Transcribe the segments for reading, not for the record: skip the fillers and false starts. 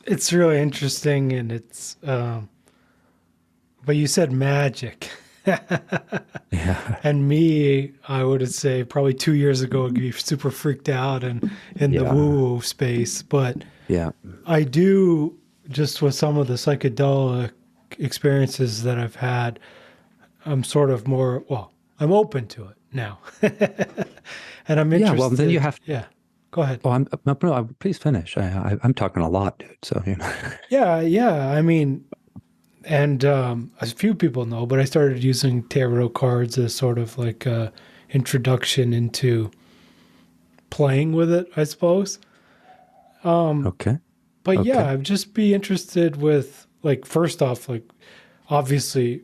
It's really interesting, and but you said magic. Yeah. And me, I would say probably 2 years ago, I'd be super freaked out and in the Yeah. woo woo space. But Yeah. I do, just with some of the psychedelic experiences that I've had, I'm sort of more, well, I'm open to it now. And I'm Yeah. Well, then you interested. have. Yeah. Go ahead. Oh, no, please finish. I'm talking a lot, dude. So, you know. Yeah. Yeah. I mean, and a few people know, but I started using tarot cards as sort of like a introduction into playing with it, I suppose. Okay. But yeah, Okay. I'd just be interested with, like, first off, like, obviously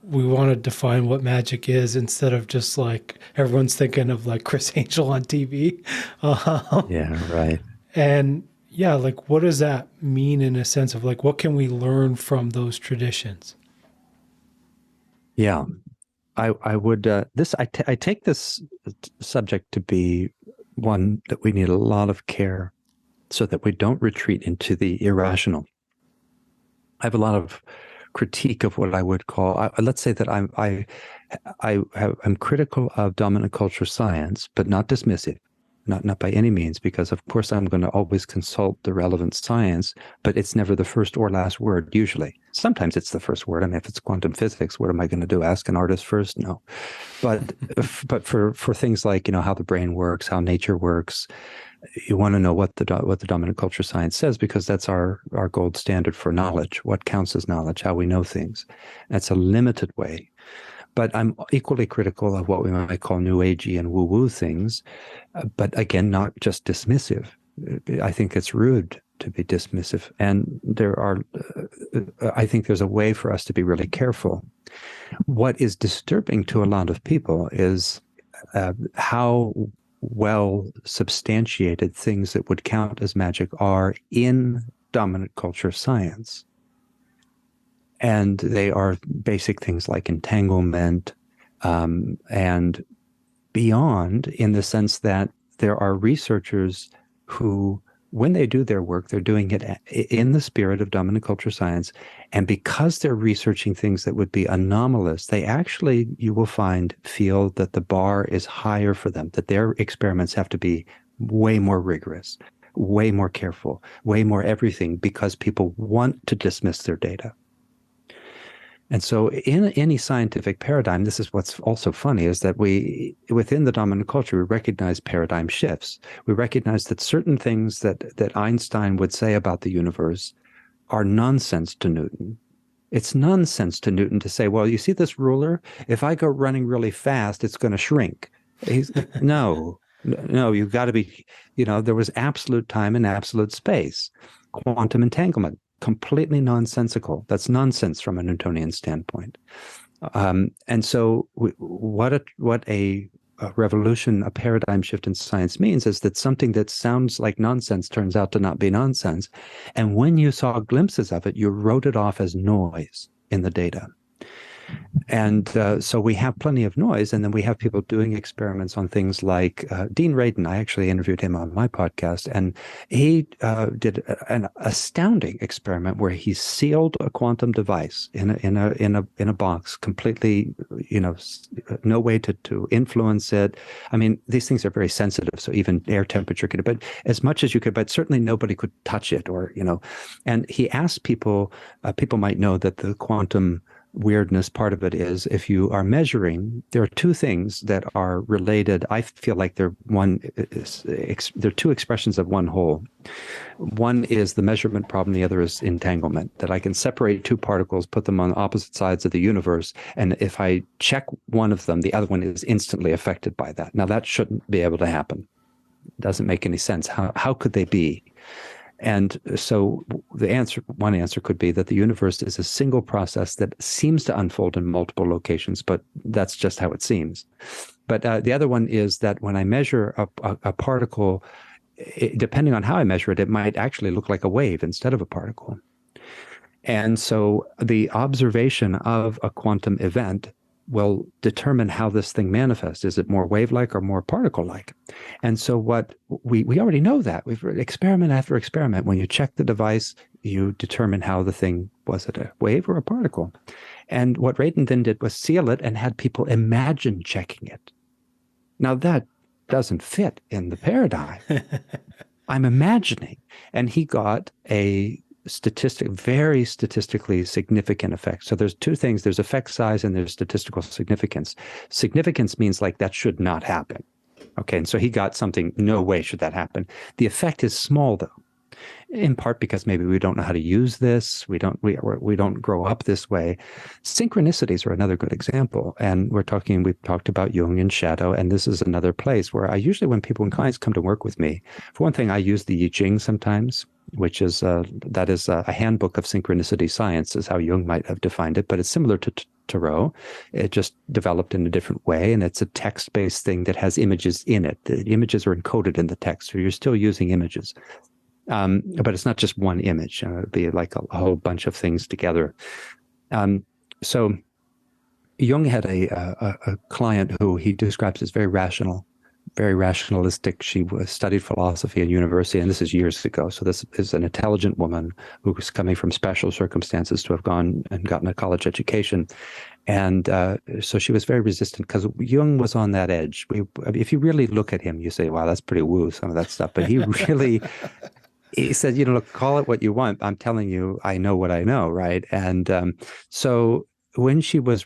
we want to define what magic is instead of just like everyone's thinking of like Chris Angel on TV. Yeah. Right. And yeah, like, what does that mean in a sense of like, what can we learn from those traditions? Yeah. I would I take this subject to be one that we need a lot of care so that we don't retreat into the irrational. I have a lot of critique of what I would call, let's say that I'm critical of dominant culture science, but not dismissive, not by any means, because of course I'm going to always consult the relevant science, but it's never the first or last word. Usually, sometimes it's the first word. I mean, if it's quantum physics, what am I going to do? Ask an artist first? No, but for things like, how the brain works, how nature works, you want to know what the dominant culture science says, because that's our gold standard for knowledge. What counts as knowledge? How we know things. That's a limited way. But I'm equally critical of what we might call new agey and woo woo things. But again, not just dismissive. I think it's rude to be dismissive. And I think there's a way for us to be really careful. What is disturbing to a lot of people is how well substantiated things that would count as magic are in dominant culture science. And they are basic things like entanglement, and beyond, in the sense that there are researchers who, when they do their work, they're doing it in the spirit of dominant culture science. And because they're researching things that would be anomalous, they actually, you will find, feel that the bar is higher for them, that their experiments have to be way more rigorous, way more careful, way more everything, because people want to dismiss their data. And so in any scientific paradigm, this is what's also funny, is that within the dominant culture, we recognize paradigm shifts. We recognize that certain things that Einstein would say about the universe are nonsense to Newton. It's nonsense to Newton to say, well, you see this ruler? If I go running really fast, it's going to shrink. No, you've got to be, there was absolute time and absolute space. Quantum entanglement, completely nonsensical. That's nonsense from a Newtonian standpoint. And so what a revolution, a paradigm shift in science means is that something that sounds like nonsense turns out to not be nonsense. And when you saw glimpses of it, you wrote it off as noise in the data. And so we have plenty of noise. And then we have people doing experiments on things like Dean Radin. I actually interviewed him on my podcast, and he did an astounding experiment where he sealed a quantum device in a box, completely, no way to influence it. I mean, these things are very sensitive, so even air temperature could, but as much as you could, but certainly nobody could touch it, and he asked people, people might know that the quantum weirdness part of it is, if you are measuring, there are two things that are related. I feel like they're two expressions of one whole. One is the measurement problem, the other is entanglement, that I can separate two particles, put them on opposite sides of the universe, and if I check one of them, the other one is instantly affected by that. Now, that shouldn't be able to happen. It doesn't make any sense. How could they be? And so one answer could be that the universe is a single process that seems to unfold in multiple locations, but that's just how it seems. But the other one is that when I measure a particle, depending on how I measure it, it might actually look like a wave instead of a particle. And so the observation of a quantum event will determine how this thing manifests. Is it more wave-like or more particle-like? And so what we already know that. We've experiment after experiment. When you check the device, you determine how the thing, was it a wave or a particle? And what Radin then did was seal it and had people imagine checking it. Now that doesn't fit in the paradigm. I'm imagining. And he got a very statistically significant effect. So there's two things. There's effect size and there's statistical significance. Significance means like that should not happen. Okay, and so he got something, no way should that happen. The effect is small though, in part because maybe we don't know how to use this. We don't grow up this way. Synchronicities are another good example. And we've talked about Jung and shadow, and this is another place where I usually, when clients come to work with me, for one thing, I use the I Ching sometimes, which is that is a handbook of synchronicity science, is how Jung might have defined it, but it's similar to Tarot. It just developed in a different way, and it's a text-based thing that has images in it. The images are encoded in the text, so you're still using images. But it's not just one image. It'd be like a whole bunch of things together. So Jung had a client who he describes as very rational, very rationalistic. She studied philosophy at university, and this is years ago. So this is an intelligent woman who was coming from special circumstances to have gone and gotten a college education. And so she was very resistant because Jung was on that edge. If you really look at him, you say, wow, that's pretty woo, some of that stuff. But he really... He said, look, call it what you want. I'm telling you, I know what I know, right? And so when she was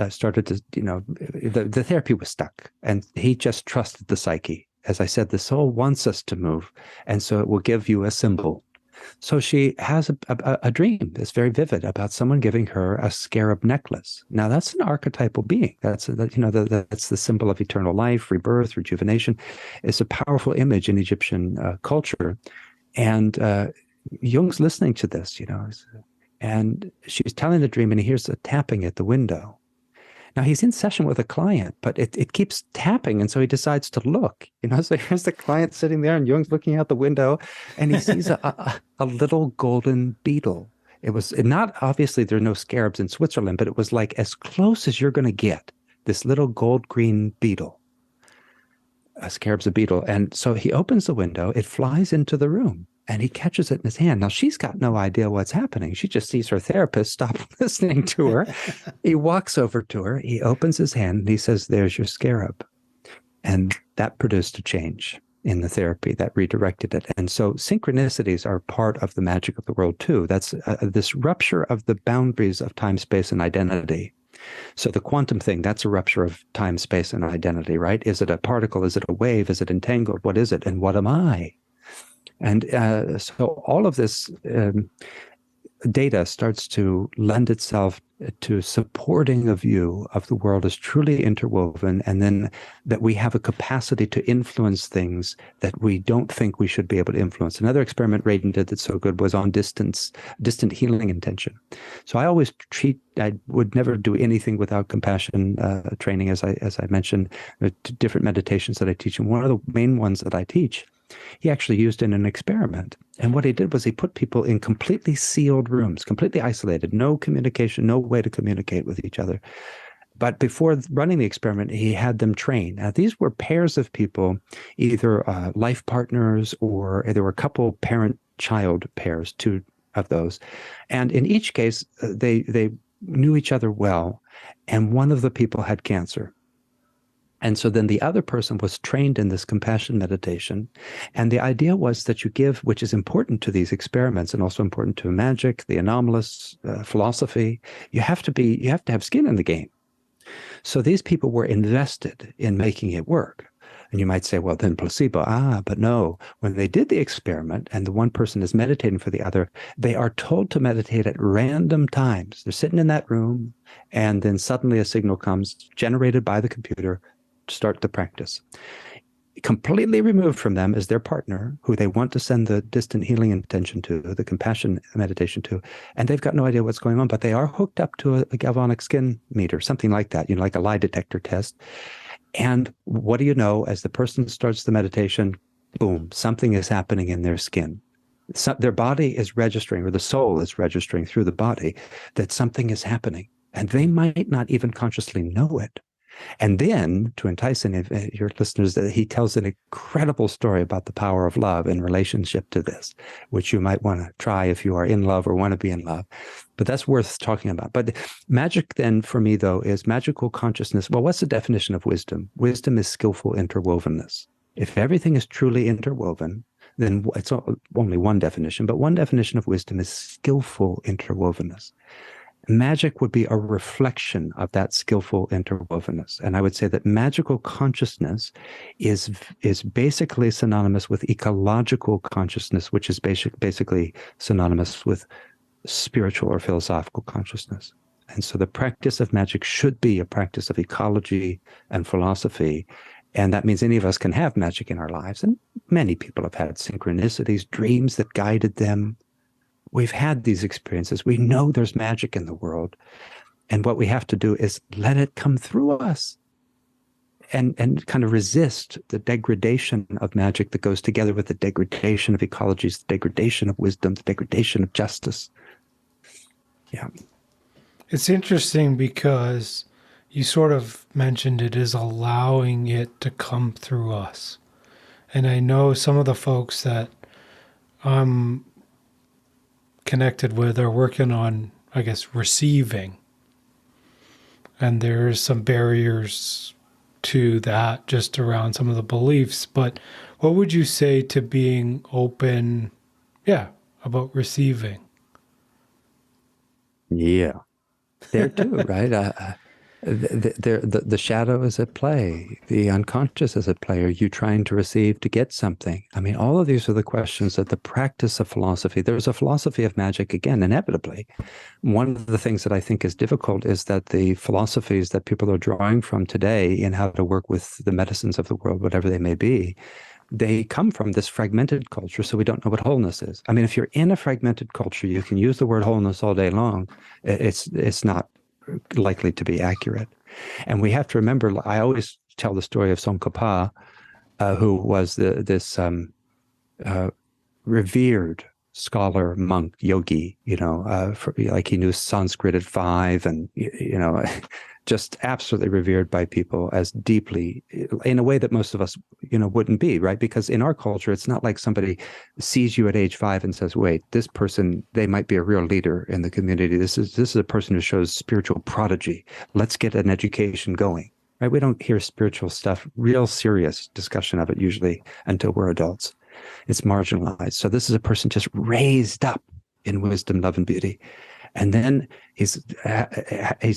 started to, the therapy was stuck, and he just trusted the psyche. As I said, the soul wants us to move, and so it will give you a symbol. So she has a dream that's very vivid about someone giving her a scarab necklace. Now that's an archetypal being. That's that's the symbol of eternal life, rebirth, rejuvenation. It's a powerful image in Egyptian culture. And Jung's listening to this, and she's telling the dream, and he hears a tapping at the window. Now he's in session with a client, but it keeps tapping, and so he decides to look. So here's the client sitting there, and Jung's looking out the window, and he sees a little golden beetle. It was not, obviously there are no scarabs in Switzerland, but it was like as close as you're going to get, this little gold green beetle. A scarab's a beetle. And so he opens the window, it flies into the room, and he catches it in his hand. Now, she's got no idea what's happening. She just sees her therapist stop listening to her. He walks over to her, he opens his hand, and he says, there's your scarab. And that produced a change in the therapy that redirected it. And so synchronicities are part of the magic of the world, too. That's this rupture of the boundaries of time, space, and identity. So the quantum thing, that's a rupture of time, space, and identity, right? Is it a particle? Is it a wave? Is it entangled? What is it? And what am I? And so all of this data starts to lend itself to supporting a view of the world as truly interwoven, and then that we have a capacity to influence things that we don't think we should be able to influence. Another experiment Radin did that's so good was on distant healing intention. So I would never do anything without compassion training, as I mentioned, different meditations that I teach. And one of the main ones that I teach, he actually used in an experiment. And what he did was he put people in completely sealed rooms, completely isolated, no communication, no way to communicate with each other. But before running the experiment, he had them train. Now, these were pairs of people, either life partners, or there were a couple parent-child pairs, two of those. And in each case, they knew each other well, and one of the people had cancer. And so then the other person was trained in this compassion meditation. And the idea was that you give, which is important to these experiments and also important to magic, the anomalous philosophy, you have to have skin in the game. So these people were invested in making it work. And you might say, well, then placebo. But no. When they did the experiment and the one person is meditating for the other, they are told to meditate at random times. They're sitting in that room, and then suddenly a signal comes generated by the computer to start the practice. Completely removed from them is their partner, who they want to send the distant healing intention to, the compassion meditation to, and they've got no idea what's going on, but they are hooked up to a galvanic skin meter, something like that, like a lie detector test. And what do you know, as the person starts the meditation, boom, something is happening in their skin. So their body is registering, or the soul is registering through the body, that something is happening. And they might not even consciously know it. And then, to entice any of your listeners, that he tells an incredible story about the power of love in relationship to this, which you might want to try if you are in love or want to be in love. But that's worth talking about. But magic then, for me, though, is magical consciousness. Well, what's the definition of wisdom? Wisdom is skillful interwovenness. If everything is truly interwoven, then it's only one definition, but one definition of wisdom is skillful interwovenness. Magic would be a reflection of that skillful interwovenness. And I would say that magical consciousness is basically synonymous with ecological consciousness, which is basically synonymous with spiritual or philosophical consciousness. And so the practice of magic should be a practice of ecology and philosophy. And that means any of us can have magic in our lives. And many people have had synchronicities, dreams that guided them. We've had these experiences. We know there's magic in the world. And what we have to do is let it come through us and kind of resist the degradation of magic that goes together with the degradation of ecologies, the degradation of wisdom, the degradation of justice. Yeah. It's interesting because you sort of mentioned it as allowing it to come through us. And I know some of the folks that I'm connected with are working on, I guess, receiving. And there's some barriers to that just around some of the beliefs. But what would you say to being open, about receiving? Yeah. There too, right? The shadow is at play. The unconscious is at play. Are you trying to receive to get something? I mean, all of these are the questions that the practice of philosophy, there's a philosophy of magic, again, inevitably. One of the things that I think is difficult is that the philosophies that people are drawing from today in how to work with the medicines of the world, whatever they may be, they come from this fragmented culture, so we don't know what wholeness is. I mean, if you're in a fragmented culture, you can use the word wholeness all day long. It's not likely to be accurate. And we have to remember, I always tell the story of Tsongkhapa, who was this revered scholar, monk, yogi, like he knew Sanskrit at 5 and, just absolutely revered by people as deeply in a way that most of us, wouldn't be, right? Because in our culture, it's not like somebody sees you at age 5 and says, wait, this person, they might be a real leader in the community. This is a person who shows spiritual prodigy. Let's get an education going, right? We don't hear spiritual stuff, real serious discussion of it usually until we're adults. It's marginalized. So this is a person just raised up in wisdom, love, and beauty. And then he's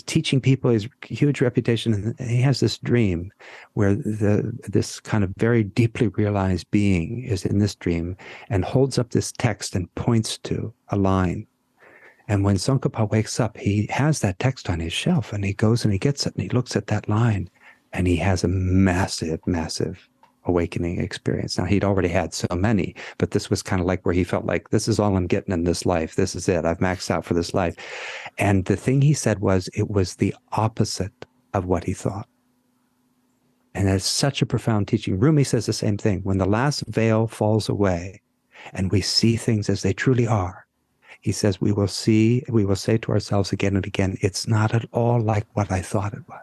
teaching people his huge reputation, and he has this dream where this kind of very deeply realized being is in this dream and holds up this text and points to a line. And when Tsongkhapa wakes up, he has that text on his shelf, and he goes and he gets it, and he looks at that line, and he has a massive, massive awakening experience. Now, he'd already had so many, but this was kind of like where he felt like, this is all I'm getting in this life. This is it. I've maxed out for this life. And the thing he said was, it was the opposite of what he thought. And that's such a profound teaching. Rumi says the same thing. When the last veil falls away and we see things as they truly are, he says, we will say to ourselves again and again, it's not at all like what I thought it was.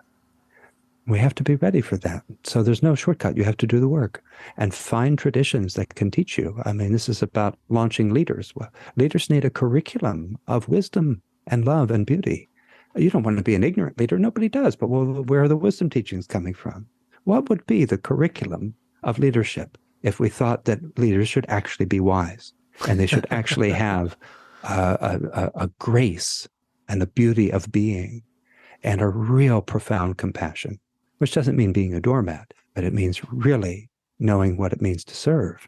We have to be ready for that. So there's no shortcut. You have to do the work and find traditions that can teach you. I mean, this is about launching leaders. Well, leaders need a curriculum of wisdom and love and beauty. You don't want to be an ignorant leader. Nobody does. But where are the wisdom teachings coming from? What would be the curriculum of leadership if we thought that leaders should actually be wise and they should actually have a grace and a beauty of being and a real profound compassion? Which doesn't mean being a doormat, but it means really knowing what it means to serve.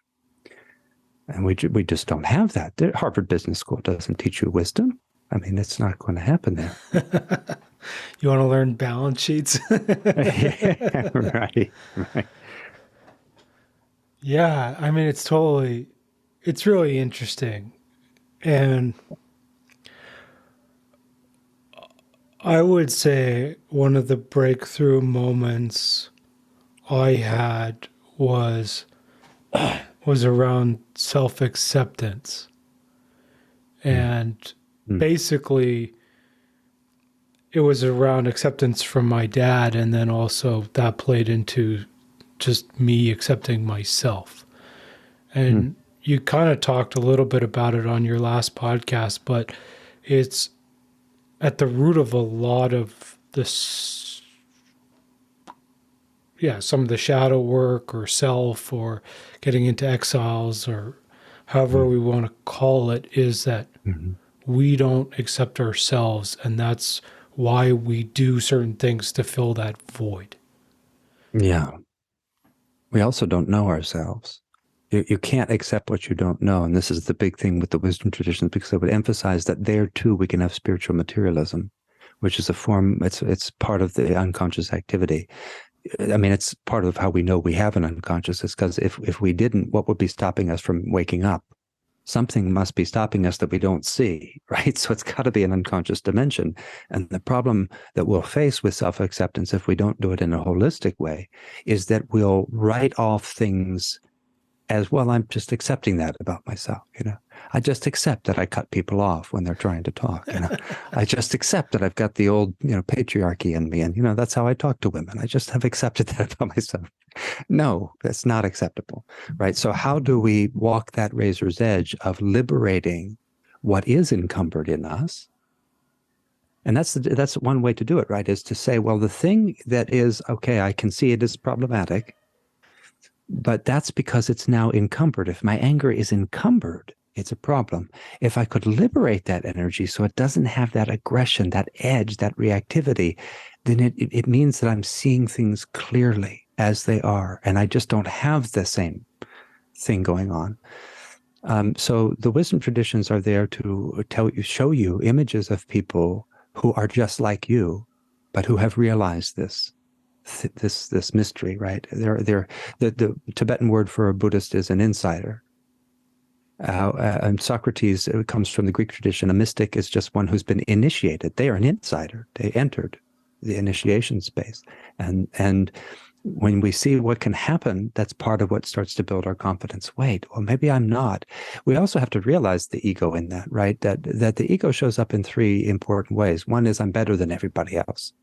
And we just don't have that. The Harvard Business School doesn't teach you wisdom. I mean, it's not going to happen there. You want to learn balance sheets? Right. Yeah, I mean, it's really interesting. And I would say one of the breakthrough moments I had was around self-acceptance. And basically it was around acceptance from my dad, and then also that played into just me accepting myself. Hmm. And you kind of talked a little bit about it on your last podcast, but it's at the root of a lot of this, yeah, some of the shadow work or self or getting into exiles or however we want to call it, is that Mm-hmm. we don't accept ourselves, and that's why we do certain things to fill that void. Yeah. We also don't know ourselves. You can't accept what you don't know. And this is the big thing with the wisdom traditions, because I would emphasize that there too we can have spiritual materialism, which is a form, it's part of the unconscious activity. I mean, it's part of how we know we have an unconscious, is because if we didn't, what would be stopping us from waking up? Something must be stopping us that we don't see, right? So it's got to be an unconscious dimension. And the problem that we'll face with self-acceptance, if we don't do it in a holistic way, is that we'll write off things as, well, I'm just accepting that about myself. I just accept that I cut people off when they're trying to talk. I just accept that I've got the old, patriarchy in me. And, that's how I talk to women. I just have accepted that about myself. No, that's not acceptable, right? So how do we walk that razor's edge of liberating what is encumbered in us? And that's one way to do it, right? Is to say, well, the thing that is, okay, I can see it is problematic, but that's because it's now encumbered. If my anger is encumbered, it's a problem. If I could liberate that energy so it doesn't have that aggression, that edge, that reactivity, then it means that I'm seeing things clearly as they are, and I just don't have the same thing going on. So the wisdom traditions are there to show you images of people who are just like you, but who have realized this mystery, right? The Tibetan word for a Buddhist is an insider. And Socrates, it comes from the Greek tradition. A mystic is just one who's been initiated. They are an insider. They entered the initiation space, and when we see what can happen, that's part of what starts to build our confidence. Wait, well, maybe I'm not. We also have to realize the ego in that, right? That the ego shows up in three important ways. One is, I'm better than everybody else.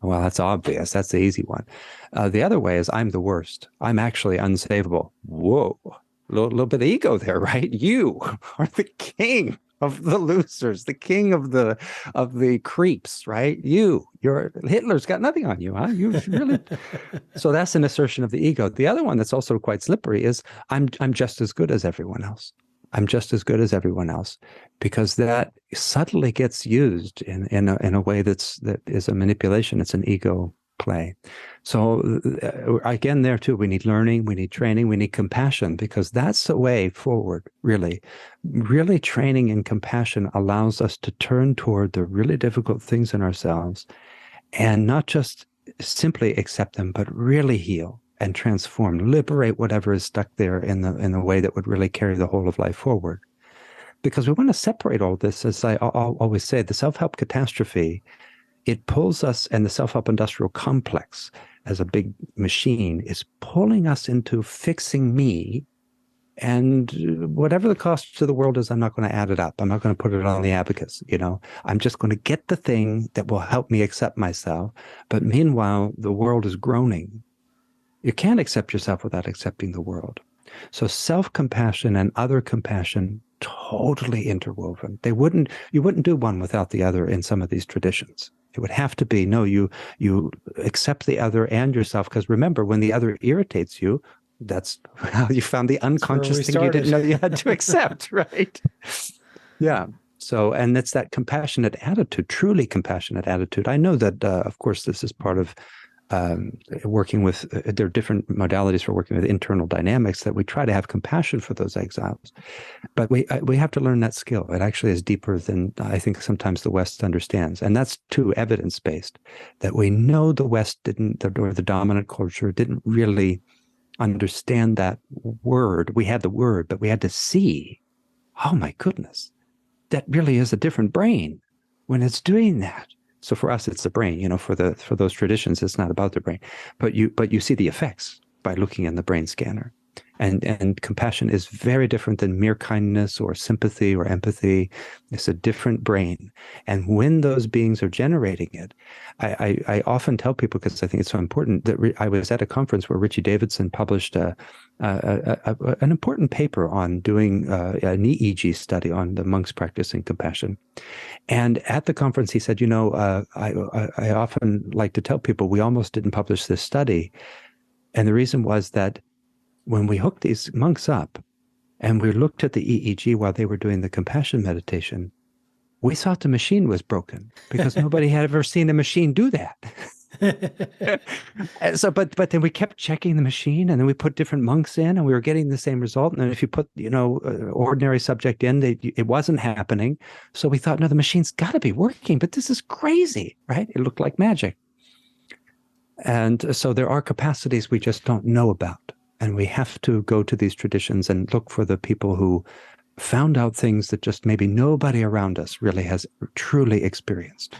Well, that's obvious. That's the easy one. The other way is, I'm the worst. I'm actually unsavable. Whoa, little bit of ego there, right? You are the king of the losers, the king of the creeps, right? Hitler's got nothing on you, huh? You really. So that's an assertion of the ego. The other one that's also quite slippery is, I'm just as good as everyone else. I'm just as good as everyone else, because that subtly gets used in a way that is a manipulation. It's an ego play. So again, there too, we need learning, we need training, we need compassion, because that's the way forward. Really training in compassion allows us to turn toward the really difficult things in ourselves, and not just simply accept them, but really heal and transform, liberate whatever is stuck there in the way that would really carry the whole of life forward. Because we want to separate all this, as I'll always say, the self-help catastrophe, it pulls us, and the self-help industrial complex as a big machine is pulling us into fixing me. And whatever the cost to the world is, I'm not going to add it up. I'm not going to put it on the abacus. I'm just going to get the thing that will help me accept myself. But meanwhile, the world is groaning. You can't accept yourself without accepting the world. So self-compassion and other compassion, totally interwoven. You wouldn't do one without the other in some of these traditions. It would have to be, no, you accept the other and yourself, because remember, when the other irritates you, that's how you found the unconscious thing you didn't know you had to accept, right? Yeah. So, and it's that compassionate attitude, truly compassionate attitude. I know that, of course, this is part of working with, there are different modalities for working with internal dynamics, that we try to have compassion for those exiles. But we have to learn that skill. It actually is deeper than I think sometimes the West understands. And that's too evidence-based, that we know the West didn't, or the dominant culture didn't really understand that word. We had the word, but we had to see, oh my goodness, that really is a different brain when it's doing that. So for us, it's the brain. For those traditions, it's not about the brain, but you see the effects by looking in the brain scanner. And compassion is very different than mere kindness or sympathy or empathy. It's a different brain. And when those beings are generating it, I often tell people, because I think it's so important, that I was at a conference where Richie Davidson published an important paper on doing an EEG study on the monks practicing compassion. And at the conference, he said, I often like to tell people we almost didn't publish this study. And the reason was that when we hooked these monks up and we looked at the EEG while they were doing the compassion meditation, we thought the machine was broken because nobody had ever seen a machine do that. So, but then we kept checking the machine, and then we put different monks in, and we were getting the same result. And then if you put, ordinary subject in, it wasn't happening. So we thought, no, the machine's got to be working, but this is crazy, right? It looked like magic. And so there are capacities we just don't know about. And we have to go to these traditions and look for the people who found out things that just maybe nobody around us really has truly experienced.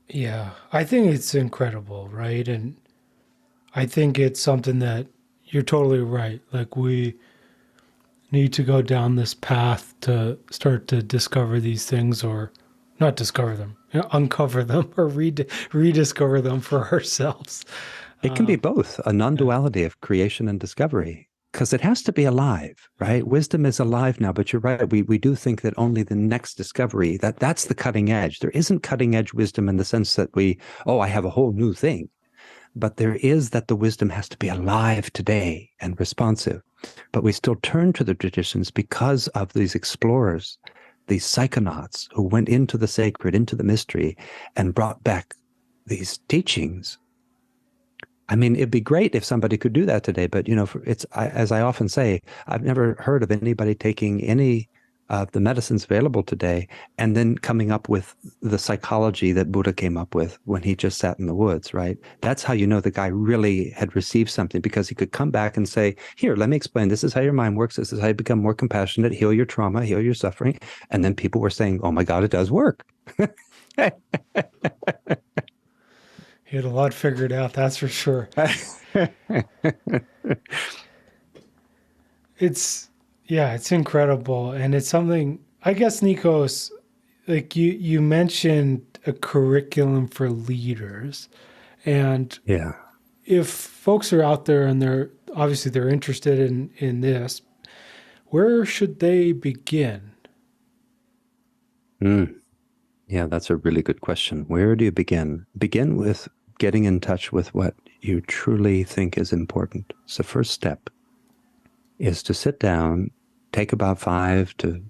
Yeah, I think it's incredible, right? And I think it's something that you're totally right. Like, we need to go down this path to start to discover these things, or not discover them, uncover them, or rediscover them for ourselves. It can be both, a non-duality of creation and discovery, because it has to be alive, right? Wisdom is alive now, but you're right. We do think that only the next discovery, that's the cutting edge. There isn't cutting edge wisdom in the sense that I have a whole new thing. But there is that the wisdom has to be alive today and responsive. But we still turn to the traditions because of these explorers, these psychonauts who went into the sacred, into the mystery, and brought back these teachings. I mean, it'd be great if somebody could do that today, but as I often say, I've never heard of anybody taking any of the medicines available today and then coming up with the psychology that Buddha came up with when he just sat in the woods, right? That's how you know the guy really had received something, because he could come back and say, here, let me explain. This is how your mind works. This is how you become more compassionate, heal your trauma, heal your suffering. And then people were saying, oh my God, it does work. He had a lot figured out, that's for sure. It's incredible. And it's something, I guess, Nikos, like you mentioned a curriculum for leaders. And yeah, if folks are out there and they're interested in this, where should they begin? Yeah, that's a really good question. Where do you begin? Begin with getting in touch with what you truly think is important. So first step is to sit down, take about 5 to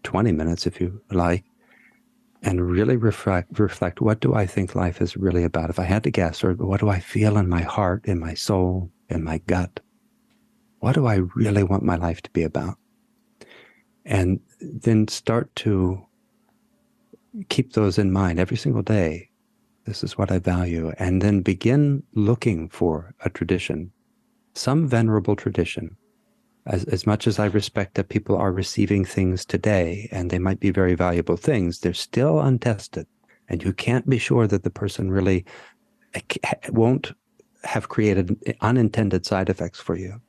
20 minutes if you like, and really reflect, what do I think life is really about? If I had to guess, or what do I feel in my heart, in my soul, in my gut? What do I really want my life to be about? And then start to keep those in mind every single day. This is what I value. And then begin looking for a tradition, some venerable tradition. As much as I respect that people are receiving things today, and they might be very valuable things, they're still untested. And you can't be sure that the person really won't have created unintended side effects for you.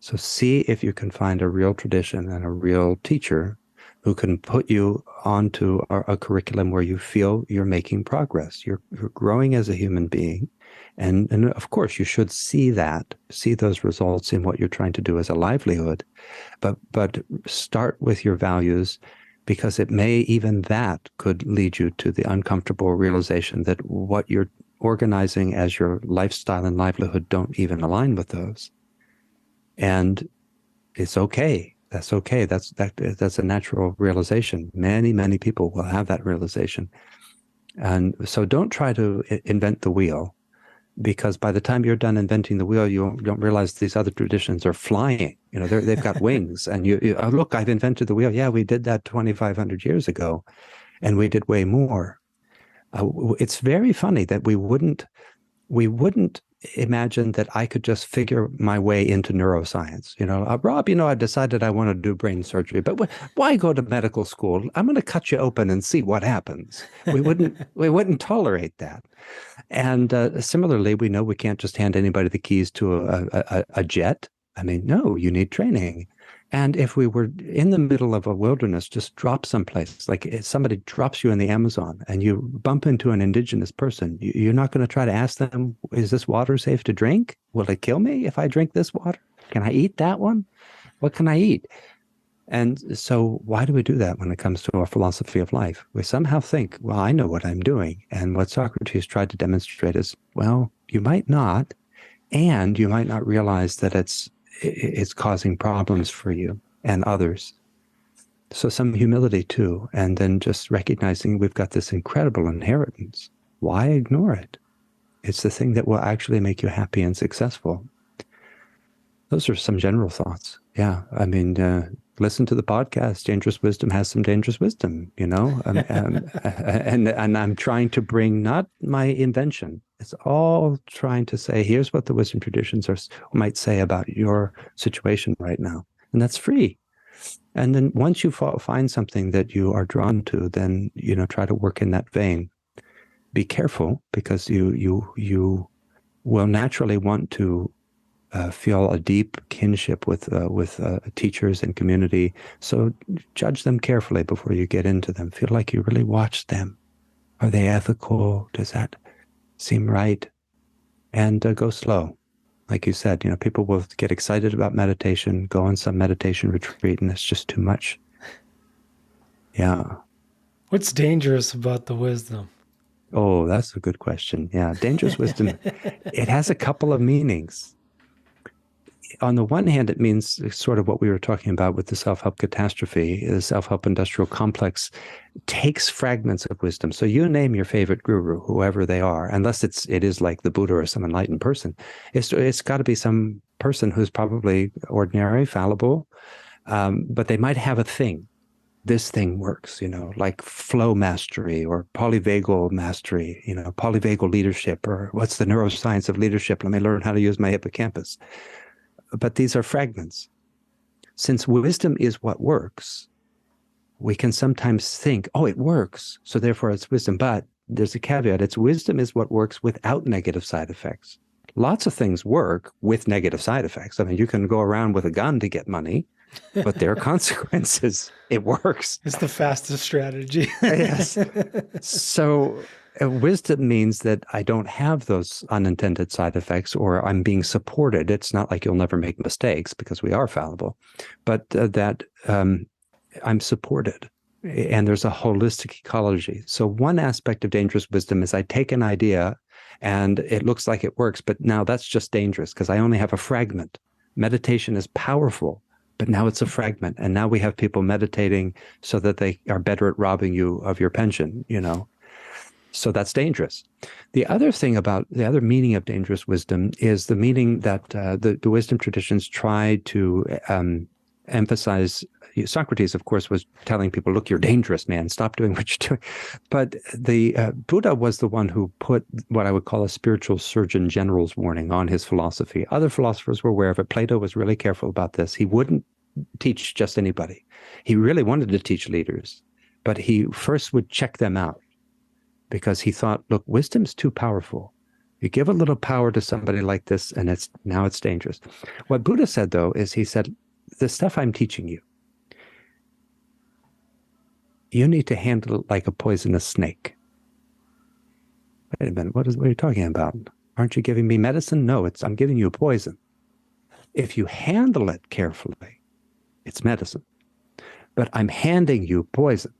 So see if you can find a real tradition and a real teacher who can put you onto a curriculum where you feel you're making progress. You're growing as a human being. And of course, you should see those results in what you're trying to do as a livelihood. But start with your values, because even that could lead you to the uncomfortable realization that what you're organizing as your lifestyle and livelihood don't even align with those. And it's okay. That's okay. That's a natural realization. Many, many people will have that realization. And so don't try to invent the wheel, because by the time you're done inventing the wheel, you don't realize these other traditions are flying. They've got wings. And oh, look, I've invented the wheel. Yeah, we did that 2,500 years ago, and we did way more. It's very funny that we wouldn't imagine that I could just figure my way into neuroscience. Rob, I've decided I want to do brain surgery, but why go to medical school? I'm going to cut you open and see what happens. We wouldn't tolerate that. And similarly, we know we can't just hand anybody the keys to a jet. I mean, no, you need training. And if we were in the middle of a wilderness, just drop someplace, like if somebody drops you in the Amazon and you bump into an indigenous person, you're not going to try to ask them, is this water safe to drink? Will it kill me if I drink this water? Can I eat that one? What can I eat? And so why do we do that when it comes to our philosophy of life? We somehow think, well, I know what I'm doing. And what Socrates tried to demonstrate is, well, you might not, and you might not realize that it's causing problems for you and others. So some humility too, and then just recognizing we've got this incredible inheritance. Why ignore it? It's the thing that will actually make you happy and successful. Those are some general thoughts. Yeah, I mean, listen to the podcast. Dangerous Wisdom has some dangerous wisdom, and I'm trying to bring not my invention. It's all trying to say, here's what the wisdom traditions might say about your situation right now, and that's free. And then once you find something that you are drawn to, then try to work in that vein. Be careful, because you will naturally want to feel a deep kinship with teachers and community. So judge them carefully before you get into them. Feel like you really watch them. Are they ethical? Does that seem right? And go slow. Like you said, people will get excited about meditation, go on some meditation retreat, and it's just too much. Yeah. What's dangerous about the wisdom? Oh, that's a good question. Yeah. Dangerous wisdom, it has a couple of meanings. On the one hand, it means sort of what we were talking about with the self-help catastrophe. The self-help industrial complex takes fragments of wisdom. So you name your favorite guru, whoever they are, unless it is like the Buddha or some enlightened person. It's got to be some person who's probably ordinary, fallible, but they might have a thing. This thing works, like flow mastery or polyvagal mastery, polyvagal leadership, or what's the neuroscience of leadership? Let me learn how to use my hippocampus. But these are fragments. Since wisdom is what works, we can sometimes think, oh, it works, so therefore it's wisdom. But there's a caveat. It's wisdom is what works without negative side effects. Lots of things work with negative side effects. I mean, you can go around with a gun to get money, but there are consequences. It works. It's the fastest strategy. Yes. So wisdom means that I don't have those unintended side effects, or I'm being supported. It's not like you'll never make mistakes, because we are fallible, but that I'm supported, and there's a holistic ecology. So one aspect of dangerous wisdom is I take an idea and it looks like it works, but now that's just dangerous because I only have a fragment. Meditation is powerful, but now it's a fragment. And now we have people meditating so that they are better at robbing you of your pension, So that's dangerous. The other meaning of dangerous wisdom is the meaning that the wisdom traditions try to emphasize. Socrates, of course, was telling people, look, you're dangerous, man. Stop doing what you're doing. But the Buddha was the one who put what I would call a spiritual surgeon general's warning on his philosophy. Other philosophers were aware of it. Plato was really careful about this. He wouldn't teach just anybody. He really wanted to teach leaders, but he first would check them out, because he thought, look, wisdom's too powerful. You give a little power to somebody like this, and it's dangerous. What Buddha said, though, is he said, the stuff I'm teaching you, you need to handle it like a poisonous snake. Wait a minute, what are you talking about? Aren't you giving me medicine? No, I'm giving you poison. If you handle it carefully, it's medicine. But I'm handing you poison.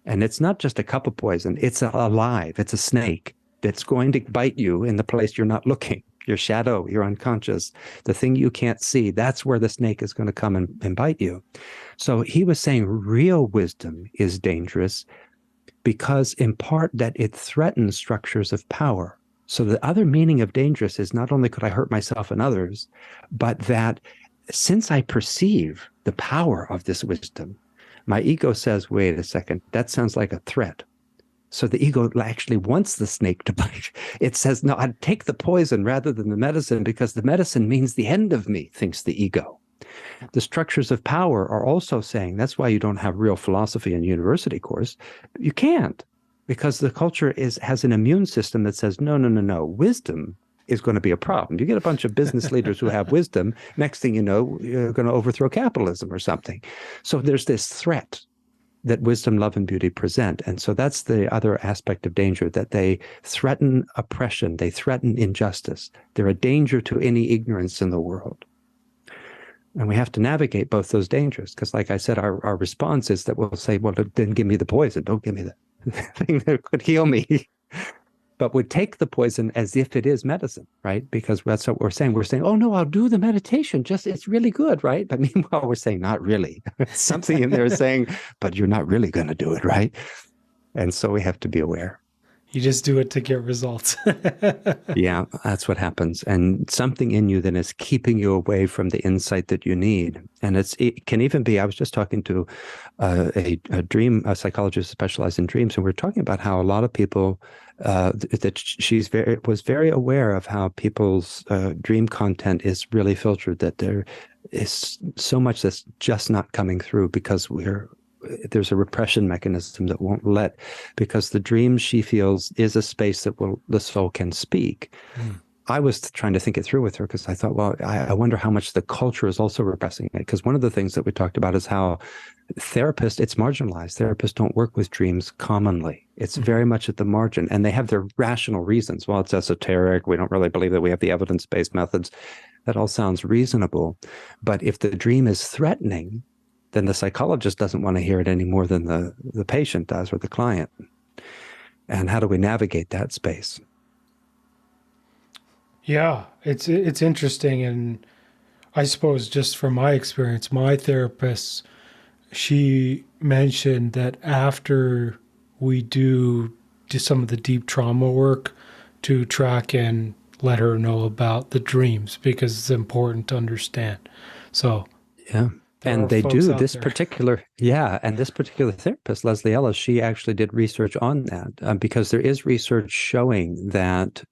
And it's not just a cup of poison. It's alive. It's a snake that's going to bite you in the place you're not looking. Your shadow, your unconscious, the thing you can't see, that's where the snake is going to come and bite you. So he was saying real wisdom is dangerous because, in part, that it threatens structures of power. So the other meaning of dangerous is not only could I hurt myself and others, but that since I perceive the power of this wisdom, my ego says, wait a second, that sounds like a threat. So the ego actually wants the snake to bite. It says, no, I'd take the poison rather than the medicine because the medicine means the end of me, thinks the ego. The structures of power are also saying that's why you don't have real philosophy in university course. You can't, because the culture has an immune system that says, no, no, no, no. Wisdom is going to be a problem. You get a bunch of business leaders who have wisdom. Next thing you know, you're going to overthrow capitalism or something. So there's this threat that wisdom, love, and beauty present. And so that's the other aspect of danger, that they threaten oppression, they threaten injustice. They're a danger to any ignorance in the world. And we have to navigate both those dangers, because like I said, our response is that we'll say, well, then give me the poison. Don't give me the thing that could heal me. But we take the poison as if it is medicine, right? Because that's what we're saying. We're saying, oh, no, I'll do the meditation. Just, it's really good, right? But meanwhile, we're saying, not really. Something in there is saying, but you're not really going to do it, right? And so we have to be aware. You just do it to get results. Yeah, that's what happens. And something in you then is keeping you away from the insight that you need. And it can even be, I was just talking to a psychologist specialized in dreams, and we we're talking about how a lot of people, that was very aware of how people's dream content is really filtered, that there is so much that's just not coming through because there's a repression mechanism that won't let, because the dream, she feels, is a space that the soul can speak. I was trying to think it through with her, because I thought, well, I wonder how much the culture is also repressing it. Because one of the things that we talked about is how it's marginalized. Therapists don't work with dreams commonly. It's very much at the margin, and they have their rational reasons. Well, it's esoteric. We don't really believe that we have the evidence-based methods. That all sounds reasonable. But if the dream is threatening, then the psychologist doesn't want to hear it any more than the patient does, or the client. And how do we navigate that space? Yeah, it's interesting. And I suppose just from my experience, my therapist, she mentioned that after we do some of the deep trauma work, to track and let her know about the dreams, because it's important to understand. So yeah. And they do this there. particular, and this particular therapist, Leslie Ellis, she actually did research on that, because there is research showing that,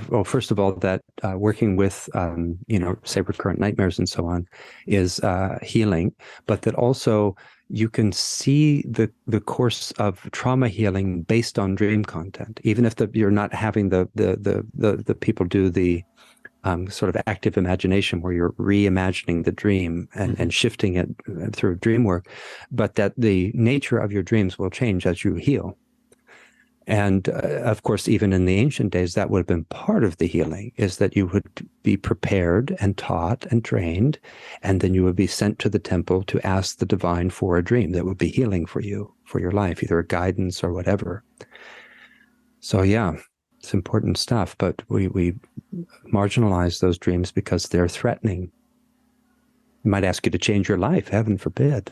well, first of all, that working with, say recurrent nightmares and so on is healing, but that also you can see the course of trauma healing based on dream content, even if you're not having the people do the sort of active imagination where you're reimagining the dream and shifting it through dream work, but that the nature of your dreams will change as you heal. And of course, even in the ancient days, that would have been part of the healing, is that you would be prepared and taught and trained, and then you would be sent to the temple to ask the divine for a dream that would be healing for you, for your life, either a guidance or whatever. So yeah, it's important stuff, but we marginalize those dreams because they're threatening. It might ask you to change your life, heaven forbid,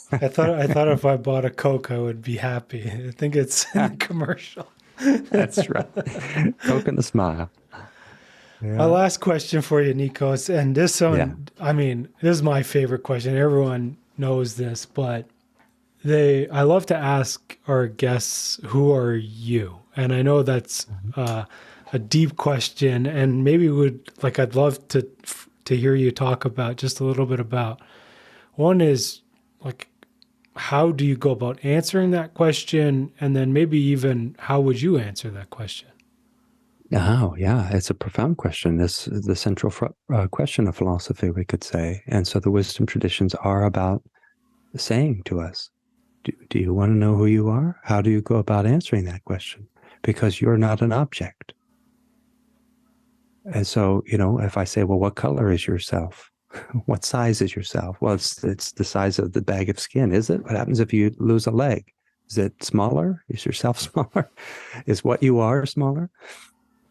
I thought if I bought a Coke, I would be happy. I think it's in the commercial. That's right. Coke and a smile. Yeah. My last question for you, Nikos, and this one, I mean, this is my favorite question. Everyone knows this, but I love to ask our guests, who are you? And I know that's a deep question, and maybe I'd love to hear you talk about just a little bit about. One is like, how do you go about answering that question? And then maybe even how would you answer that question? Oh, yeah. It's a profound question. This is the central question of philosophy, we could say. And so the wisdom traditions are about saying to us, do you want to know who you are? How do you go about answering that question? Because you're not an object. And so, if I say, well, what color is yourself? What size is yourself? Well, it's the size of the bag of skin. Is it? What happens if you lose a leg? Is it smaller? Is yourself smaller? Is what you are smaller?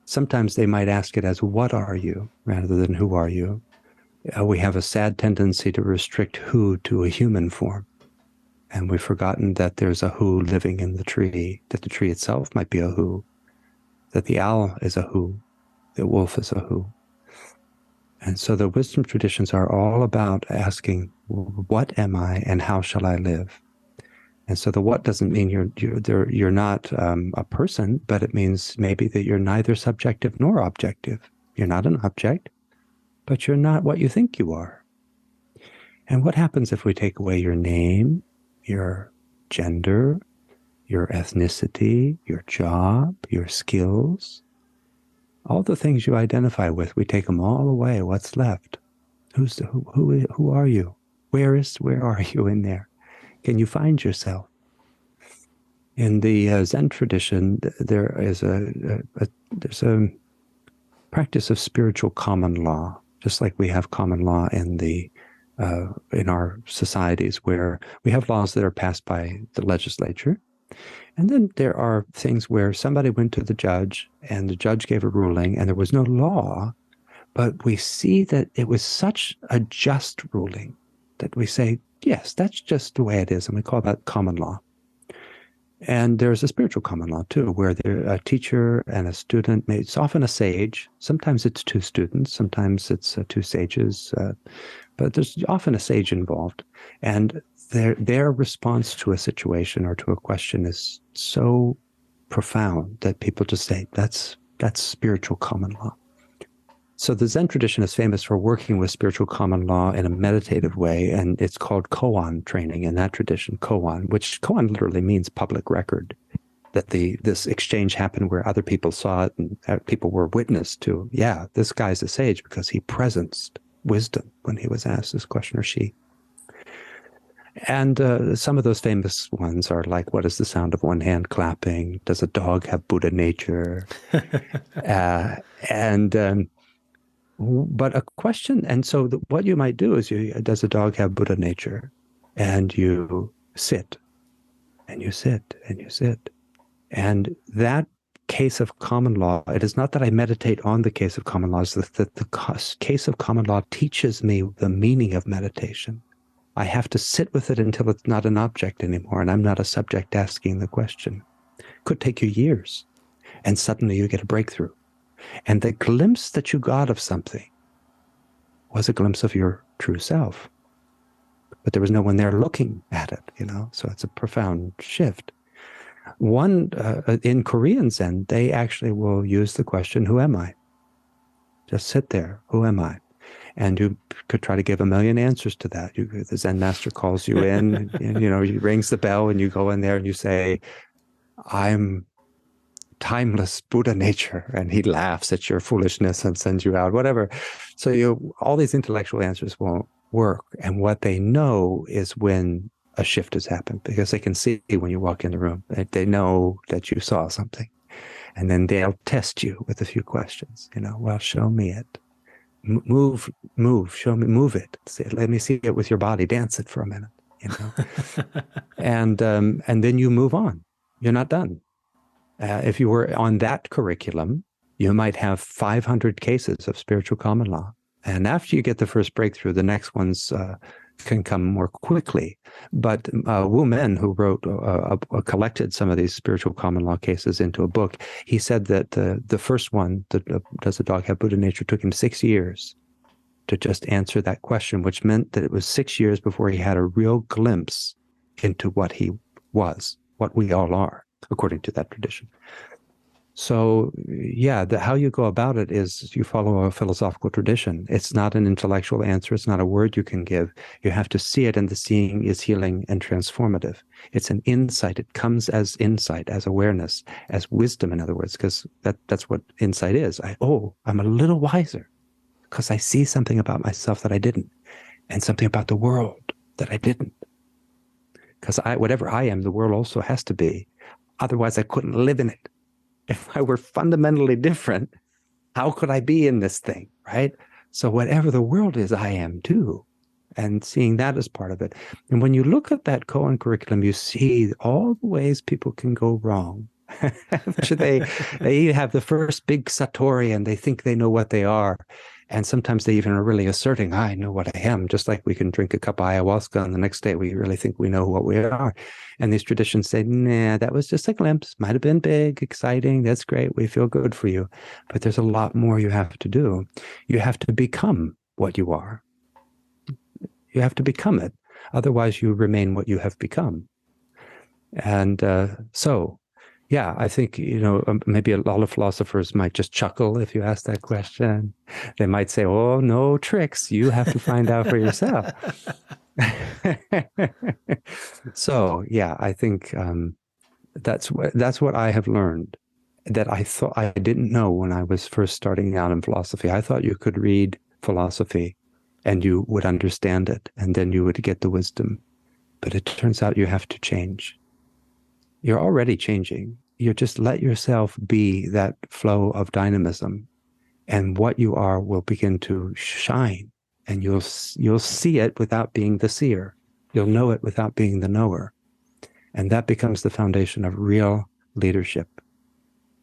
Sometimes they might ask it as, what are you, rather than who are you? We have a sad tendency to restrict who to a human form. And we've forgotten that there's a who living in the tree, that the tree itself might be a who, that the owl is a who, the wolf is a who. And so the wisdom traditions are all about asking, what am I and how shall I live? And so the what doesn't mean you're not a person, but it means maybe that you're neither subjective nor objective. You're not an object, but you're not what you think you are. And what happens if we take away your name, your gender, your ethnicity, your job, your skills, all the things you identify with? We take them all away. What's left? Who are you? Where are you in there? Can you find yourself? In the Zen tradition, there is there's a practice of spiritual common law, just like we have common law in our societies, where we have laws that are passed by the legislature. And then there are things where somebody went to the judge and the judge gave a ruling and there was no law, but we see that it was such a just ruling that we say, yes, that's just the way it is. And we call that common law. And there's a spiritual common law too, where a teacher and a student, it's often a sage. Sometimes it's two students, sometimes it's two sages, but there's often a sage involved. And their response to a situation or to a question is so profound that people just say, that's spiritual common law. So the Zen tradition is famous for working with spiritual common law in a meditative way, and it's called koan training in that tradition, koan, which koan literally means public record, that this exchange happened where other people saw it and people were witness to, yeah, this guy's a sage because he presenced wisdom when he was asked this question, or she. And some of those famous ones are like, what is the sound of one hand clapping? Does a dog have Buddha nature? But a question, and so what you might do is, does a dog have Buddha nature? And you sit, and you sit, and you sit. And that case of common law, it is not that I meditate on the case of common law, it's that the case of common law teaches me the meaning of meditation. I have to sit with it until it's not an object anymore, and I'm not a subject asking the question. It could take you years, and suddenly you get a breakthrough. And the glimpse that you got of something was a glimpse of your true self. But there was no one there looking at it, so it's a profound shift. In Korean Zen, they actually will use the question, who am I? Just sit there, who am I? And you could try to give a million answers to that. The Zen master calls you in, and, he rings the bell and you go in there and you say, I'm timeless Buddha nature, and he laughs at your foolishness and sends you out, whatever. So all these intellectual answers won't work. And what they know is when a shift has happened, because they can see when you walk in the room. They know that you saw something. And then they'll test you with a few questions. Well, show me it. Move, show me, move it. Let me see it with your body. Dance it for a minute. And then you move on. You're not done. If you were on that curriculum, you might have 500 cases of spiritual common law. And after you get the first breakthrough, the next ones can come more quickly. But Wu Men, who wrote, collected some of these spiritual common law cases into a book, he said that the first one, does a dog have Buddha nature, took him 6 years to just answer that question, which meant that it was 6 years before he had a real glimpse into what he was, what we all are, according to that tradition. So, yeah, how you go about it is you follow a philosophical tradition. It's not an intellectual answer. It's not a word you can give. You have to see it, and the seeing is healing and transformative. It's an insight. It comes as insight, as awareness, as wisdom, in other words, because that's what insight is. I'm a little wiser because I see something about myself that I didn't, and something about the world that I didn't. Because whatever I am, the world also has to be. Otherwise, I couldn't live in it. If I were fundamentally different, how could I be in this thing, right? So whatever the world is, I am too. And seeing that as part of it. And when you look at that koan curriculum, you see all the ways people can go wrong. they have the first big satori and they think they know what they are. And sometimes they even are really asserting, I know what I am, just like we can drink a cup of ayahuasca and the next day we really think we know what we are. And these traditions say, nah, that was just a glimpse. Might have been big, exciting. That's great. We feel good for you. But there's a lot more you have to do. You have to become what you are. You have to become it. Otherwise, you remain what you have become. And so, yeah, I think, maybe a lot of philosophers might just chuckle if you ask that question. They might say, oh, no tricks. You have to find out for yourself. So, yeah, I think that's what I have learned that I thought I didn't know when I was first starting out in philosophy. I thought you could read philosophy and you would understand it, and then you would get the wisdom. But it turns out you have to change. You're already changing. You just let yourself be that flow of dynamism, and what you are will begin to shine, and you'll see it without being the seer. You'll know it without being the knower. And that becomes the foundation of real leadership.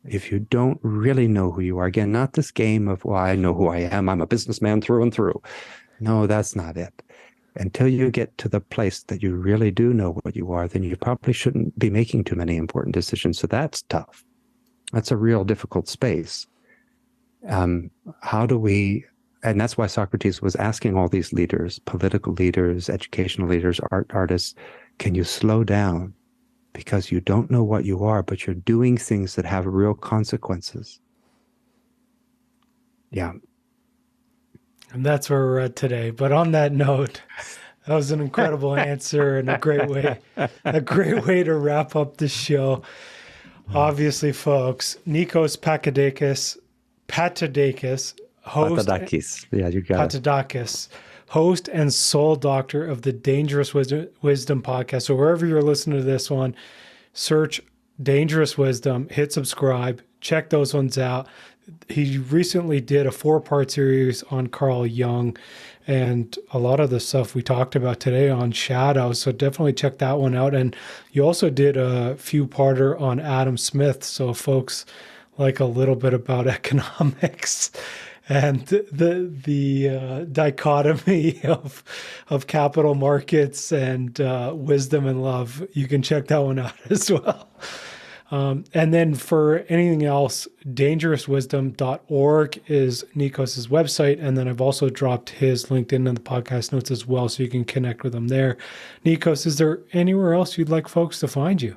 If you don't really know who you are, again, not this game of, well, I know who I am, I'm a businessman through and through. No, that's not it. Until you get to the place that you really do know what you are, then you probably shouldn't be making too many important decisions. So that's tough. That's a real difficult space. How do we, and that's why Socrates was asking all these leaders, political leaders, educational leaders, artists, can you slow down? Because you don't know what you are, but you're doing things that have real consequences. Yeah. And that's where we're at today. But on that note, that was an incredible answer and a great way to wrap up the show. Obviously, folks, Nikos Patedakis, host Patedakis. Yeah, you got it. Patedakis, host and sole doctor of the Dangerous Wisdom podcast. So wherever you're listening to this one, search Dangerous Wisdom, hit subscribe, check those ones out. He recently did a 4-part series on Carl Jung and a lot of the stuff we talked about today on shadows. So definitely check that one out. And you also did a few-parter on Adam Smith. So folks like a little bit about economics and the dichotomy of capital markets and wisdom and love, you can check that one out as well. And then for anything else, dangerouswisdom.org is Nikos's website. And then I've also dropped his LinkedIn in the podcast notes as well, so you can connect with him there. Nikos, is there anywhere else you'd like folks to find you?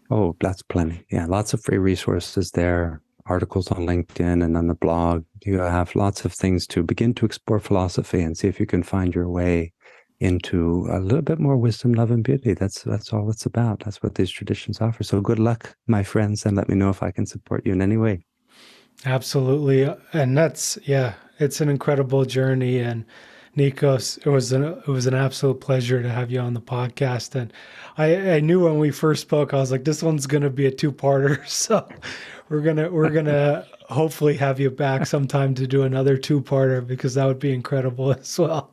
Oh, that's plenty. Yeah, lots of free resources there, articles on LinkedIn and on the blog. You have lots of things to begin to explore philosophy and see if you can find your way into a little bit more wisdom, love, and beauty. That's all it's about. That's what these traditions offer. So good luck, my friends, and let me know if I can support you in any way. Absolutely. And it's an incredible journey. And Nikos, it was an absolute pleasure to have you on the podcast. And I knew when we first spoke, I was like, this one's going to be a 2-parter. So we're gonna hopefully have you back sometime to do another 2-parter, because that would be incredible as well.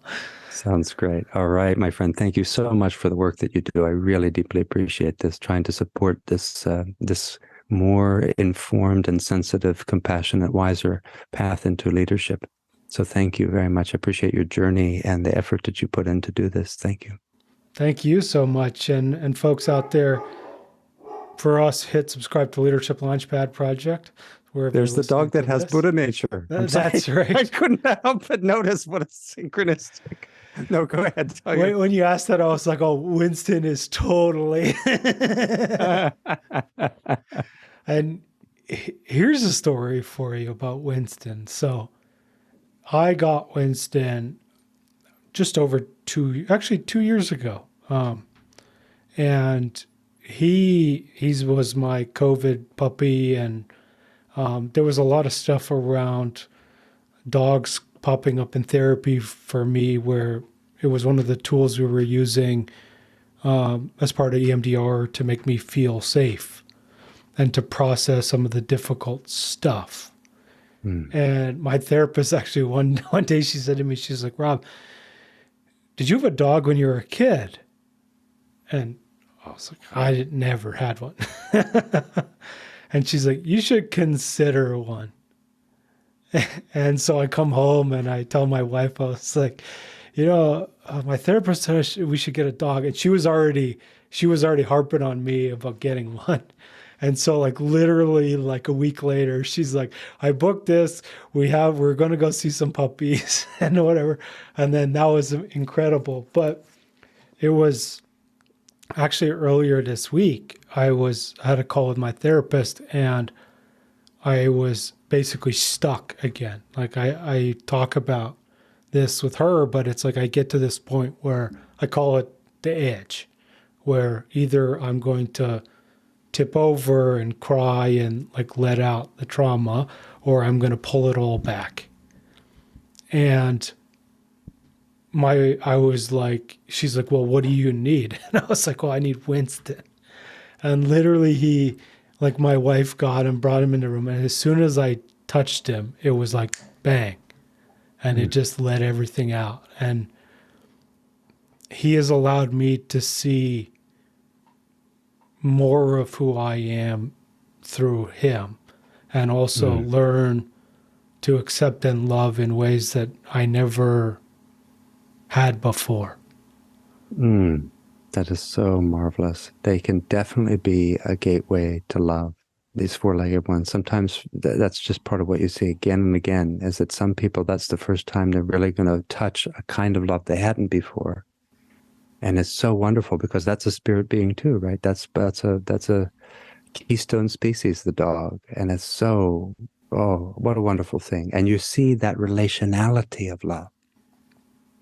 Sounds great. All right, my friend. Thank you so much for the work that you do. I really deeply appreciate this, trying to support this this more informed and sensitive, compassionate, wiser path into leadership. So thank you very much. I appreciate your journey and the effort that you put in to do this. Thank you. Thank you so much. And folks out there, for us, hit subscribe to Leadership Launchpad Project. There's the dog that has Buddha nature. That's right. I couldn't help but notice what a synchronistic. No, go ahead. When you asked that, I was like, oh, Winston is totally. And here's a story for you about Winston. So I got Winston just over 2 years ago. And he was my COVID puppy, and there was a lot of stuff around dogs popping up in therapy for me, where it was one of the tools we were using as part of EMDR to make me feel safe and to process some of the difficult stuff. And my therapist actually one day, she said to me, she's like, Rob, did you have a dog when you were a kid? And I was like, I never had one. And she's like, you should consider one. And so I come home and I tell my wife, I was like, my therapist said we should get a dog. And she was already harping on me about getting one. And so literally a week later, she's like, I booked this. We're going to go see some puppies and whatever. And then that was incredible. But it was Actually, earlier this week, I had a call with my therapist, and I was basically stuck again. Like I talk about this with her, but it's like I get to this point where I call it the edge, where either I'm going to tip over and cry and like let out the trauma, or I'm going to pull it all back. And I was like, she's like, well, what do you need? And I was like, well, I need Winston. And literally like my wife got him, brought him in the room. And as soon as I touched him, it was like bang. And it Mm, just let everything out. And he has allowed me to see more of who I am through him, and also mm, learn to accept and love in ways that I never had before. mm. That is so marvelous. They can definitely be a gateway to love. These four-legged ones. Sometimes that's just part of what you see again and again, is that some people, that's the first time they're really going to touch a kind of love they hadn't before. And it's so wonderful because that's a spirit being too, right? That's a keystone species, the dog. And it's so, oh, what a wonderful thing. And you see that relationality of love,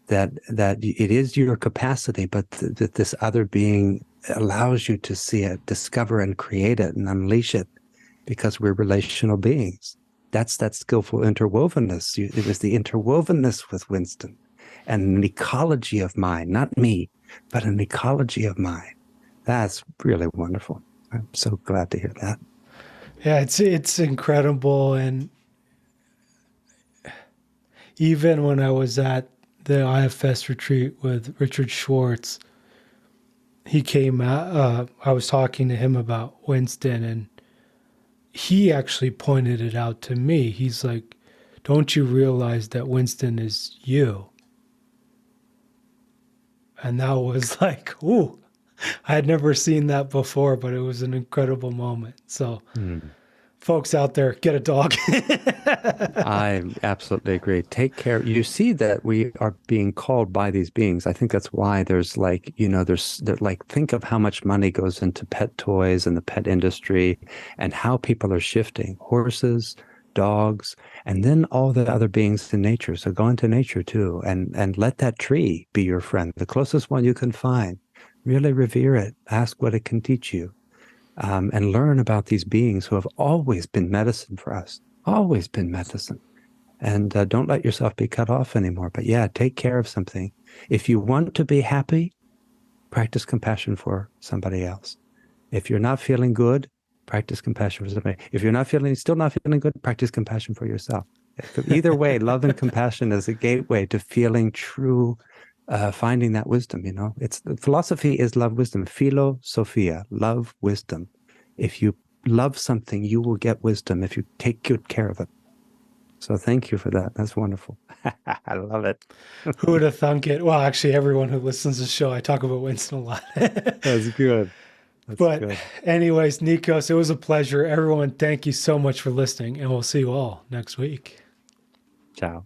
that it is your capacity, but that this other being allows you to see it, discover and create it and unleash it, because we're relational beings. That's that skillful interwovenness. It was the interwovenness with Winston and an ecology of mind, not me, but an ecology of mind. That's really wonderful. I'm so glad to hear that. Yeah, it's incredible. And even when I was at the IFS retreat with Richard Schwartz, he came out. I was talking to him about Winston, and he actually pointed it out to me. He's like, "Don't you realize that Winston is you?" And that was like, ooh, I had never seen that before, but it was an incredible moment. So, Mm. folks out there, get a dog. I absolutely agree. Take care. You see that we are being called by these beings. I think that's why there's like, there's like, think of how much money goes into pet toys and the pet industry and how people are shifting horses, dogs, and then all the other beings in nature. So go into nature too and let that tree be your friend, the closest one you can find. Really revere it. Ask what it can teach you, and learn about these beings who have always been medicine for us, always been medicine. And don't let yourself be cut off anymore. But yeah, take care of something. If you want to be happy, practice compassion for somebody else. If you're not feeling good, practice compassion for somebody. If you're still not feeling good, practice compassion for yourself. Either way, love and compassion is a gateway to feeling true, finding that wisdom. It's philosophy is love, wisdom. Philosophia, love, wisdom. If you love something, you will get wisdom if you take good care of it. So thank you for that. That's wonderful. I love it. Who would have thunk it? Well, actually, everyone who listens to the show, I talk about Winston a lot. That's good. That's But, good. anyways, Nikos, it was a pleasure. Everyone, thank you so much for listening, and we'll see you all next week. Ciao.